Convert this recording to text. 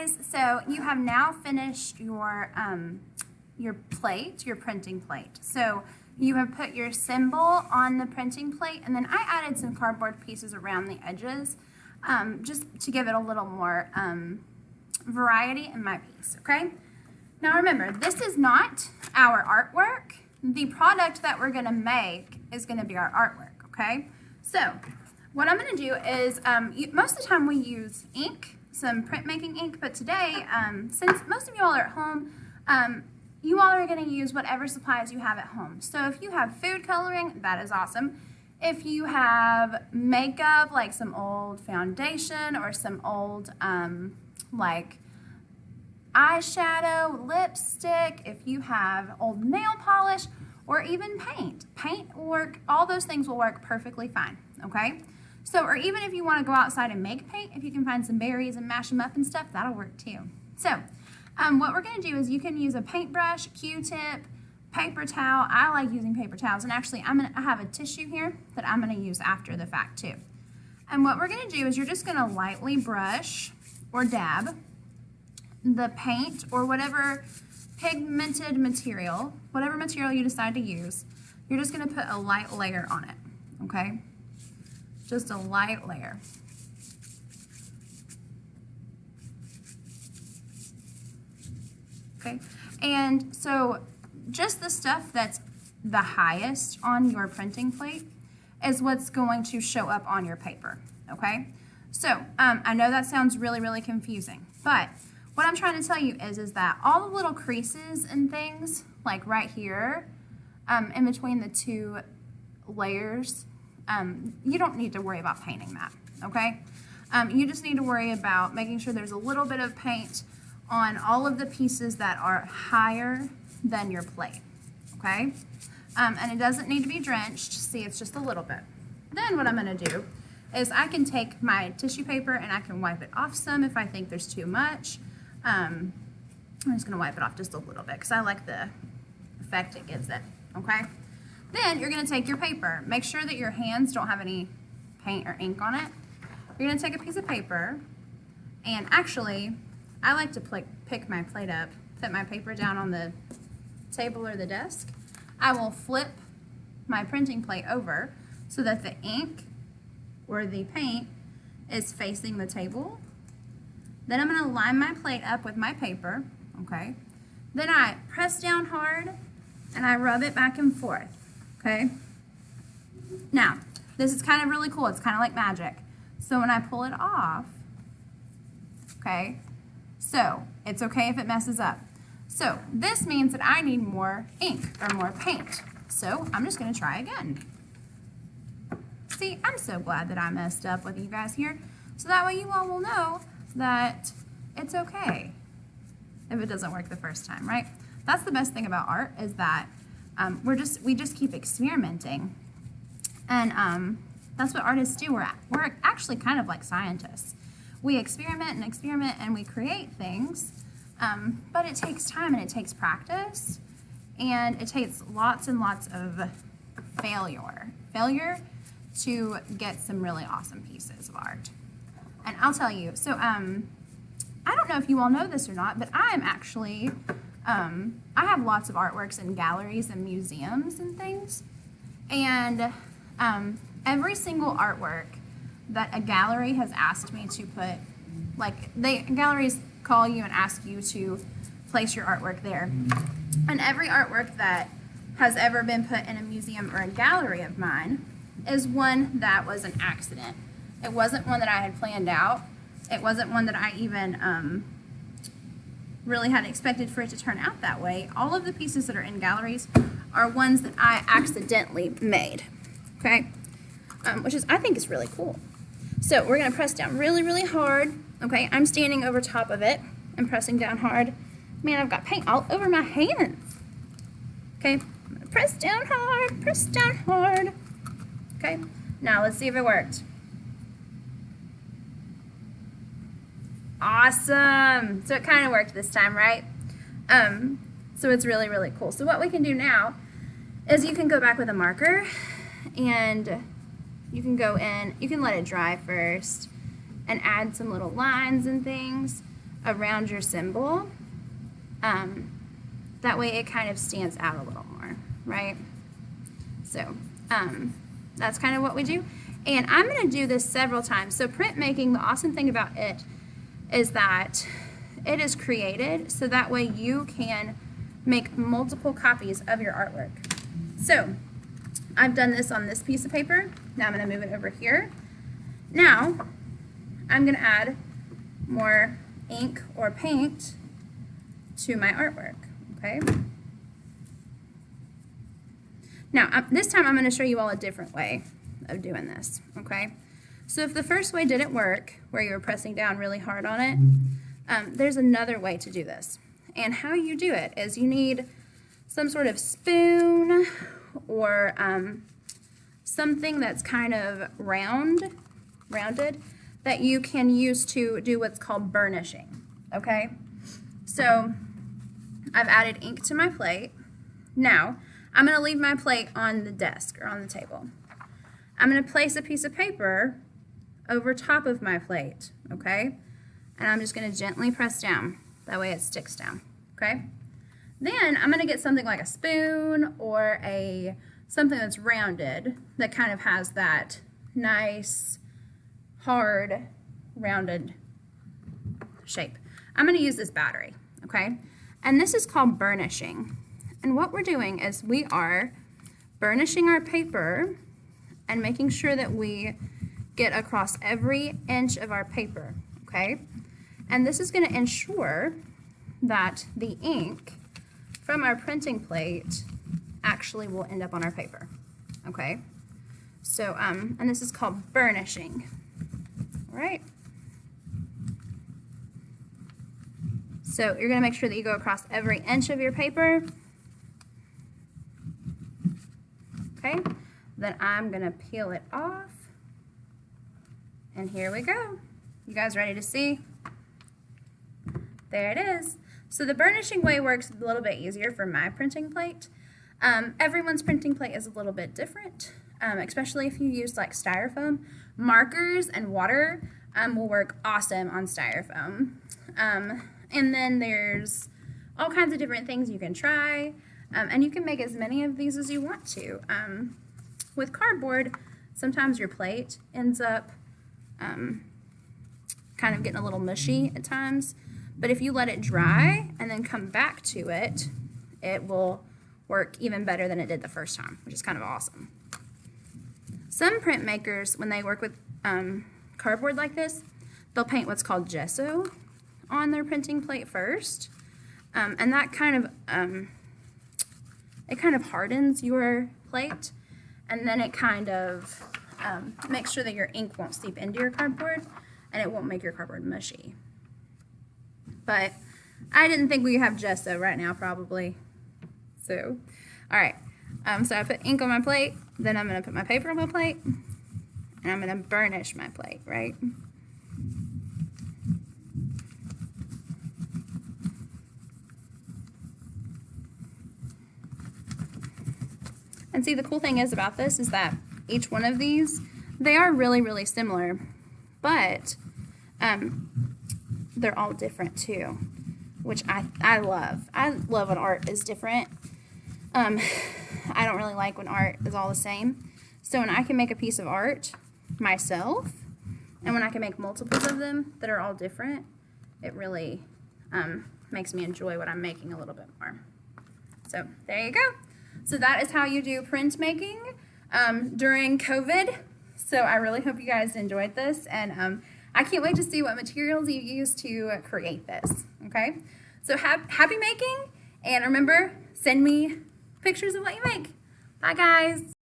guys, so you have now finished your plate, your printing plate. So you have put your symbol on the printing plate, and then I added some cardboard pieces around the edges just to give it a little more variety in my piece, okay? Now remember, this is not our artwork. The product that we're gonna make is gonna be our artwork, okay? So what I'm gonna do is, most of the time we use ink, some printmaking ink, but today, since most of you all are at home, you all are gonna use whatever supplies you have at home. So if you have food coloring, that is awesome. If you have makeup, like some old foundation or some old, like eyeshadow, lipstick, if you have old nail polish, or even paint. Paint will work, all those things will work perfectly fine, okay? So, or even if you want to go outside and make paint, if you can find some berries and mash them up and stuff, that'll work too. So, what we're going to do is you can use a paintbrush, Q-tip, paper towel. I like using paper towels, and actually I have a tissue here that I'm going to use after the fact too. And what we're going to do is you're just going to lightly brush or dab the paint or whatever pigmented material, whatever material you decide to use, you're just going to put a light layer on it, okay? Just a light layer. Okay, and so just the stuff that's the highest on your printing plate is what's going to show up on your paper, okay? So I know that sounds really, really confusing, but what I'm trying to tell you is that all the little creases and things, like right here, in between the two layers, you don't need to worry about painting that, okay? You just need to worry about making sure there's a little bit of paint on all of the pieces that are higher than your plate, okay? And it doesn't need to be drenched. See, it's just a little bit. Then what I'm gonna do is I can take my tissue paper and I can wipe it off some if I think there's too much. I'm just gonna wipe it off just a little bit because I like the effect it gives it, okay? Then you're gonna take your paper. Make sure that your hands don't have any paint or ink on it. You're gonna take a piece of paper, and actually, I like to pick my plate up, put my paper down on the table or the desk. I will flip my printing plate over so that the ink or the paint is facing the table. Then I'm gonna line my plate up with my paper, okay? Then I press down hard and I rub it back and forth, okay? Now, this is kind of really cool. It's kind of like magic. So when I pull it off, okay, so it's okay if it messes up. So this means that I need more ink or more paint. So I'm just gonna try again. See, I'm so glad that I messed up with you guys here. So that way you all will know that it's okay if it doesn't work the first time, right? That's the best thing about art is that we just keep experimenting. And that's what artists do. We're actually kind of like scientists. We experiment and we create things, but it takes time and it takes practice, and it takes lots and lots of failure to get some really awesome pieces of art. And I'll tell you, so I don't know if you all know this or not, but I'm actually, I have lots of artworks in galleries and museums and things, and every single artwork that a gallery has asked me to put, like galleries call you and ask you to place your artwork there. And every artwork that has ever been put in a museum or a gallery of mine is one that was an accident. It wasn't one that I had planned out. It wasn't one that I even really had expected for it to turn out that way. All of the pieces that are in galleries are ones that I accidentally made, okay? Which is, I think, is really cool. So we're gonna press down really, really hard, okay? I'm standing over top of it and pressing down hard. Man, I've got paint all over my hands. Okay, I'm gonna press down hard, okay? Now let's see if it worked. Awesome, so it kind of worked this time, right? So it's really, really cool. So what we can do now is you can go back with a marker and you can go in, you can let it dry first and add some little lines and things. around your symbol. That way it kind of stands out a little more, right? So that's kind of what we do. And I'm going to do this several times. So printmaking, the awesome thing about it is that it is created so that way you can make multiple copies of your artwork. So I've done this on this piece of paper. Now I'm going to move it over here. Now I'm going to add more ink or paint to my artwork, okay? Now this time I'm going to show you all a different way of doing this, okay? So if the first way didn't work, where you were pressing down really hard on it, there's another way to do this. And how you do it is you need some sort of spoon or something that's kind of rounded that you can use to do what's called burnishing, okay? So I've added ink to my plate. Now I'm going to leave my plate on the desk or on the table. I'm going to place a piece of paper over top of my plate, okay? And I'm just going to gently press down. That way it sticks down, okay? Then I'm going to get something like a spoon or something that's rounded that kind of has that nice, hard, rounded shape. I'm going to use this battery, okay? And this is called burnishing. And what we're doing is we are burnishing our paper and making sure that we get across every inch of our paper, okay? And this is going to ensure that the ink from our printing plate actually will end up on our paper, okay? So, and this is called burnishing, all right? So you're going to make sure that you go across every inch of your paper, okay? Then I'm going to peel it off, and here we go. You guys ready to see? There it is. So the burnishing way works a little bit easier for my printing plate. Everyone's printing plate is a little bit different, especially if you use like styrofoam. Markers and water will work awesome on styrofoam. And then there's all kinds of different things you can try, and you can make as many of these as you want to. With cardboard, sometimes your plate ends up kind of getting a little mushy at times, but if you let it dry and then come back to it, it will work even better than it did the first time, which is kind of awesome. Some printmakers, when they work with cardboard like this, they'll paint what's called gesso on their printing plate first, and that kind of it kind of hardens your plate, and then it kind of makes sure that your ink won't seep into your cardboard and it won't make your cardboard mushy. But I didn't think we have gesso right now, probably. So, all right. So I put ink on my plate, then I'm going to put my paper on my plate, and I'm going to burnish my plate, right? And see, the cool thing is about this is that each one of these, they are really, really similar, but they're all different too, which I love. I love when art is different. I don't really like when art is all the same. So when I can make a piece of art myself, and when I can make multiples of them that are all different, it really makes me enjoy what I'm making a little bit more. So there you go. So that is how you do printmaking during COVID. So I really hope you guys enjoyed this, and I can't wait to see what materials you use to create this, okay? So happy making, and remember, send me pictures of what you make. Bye, guys.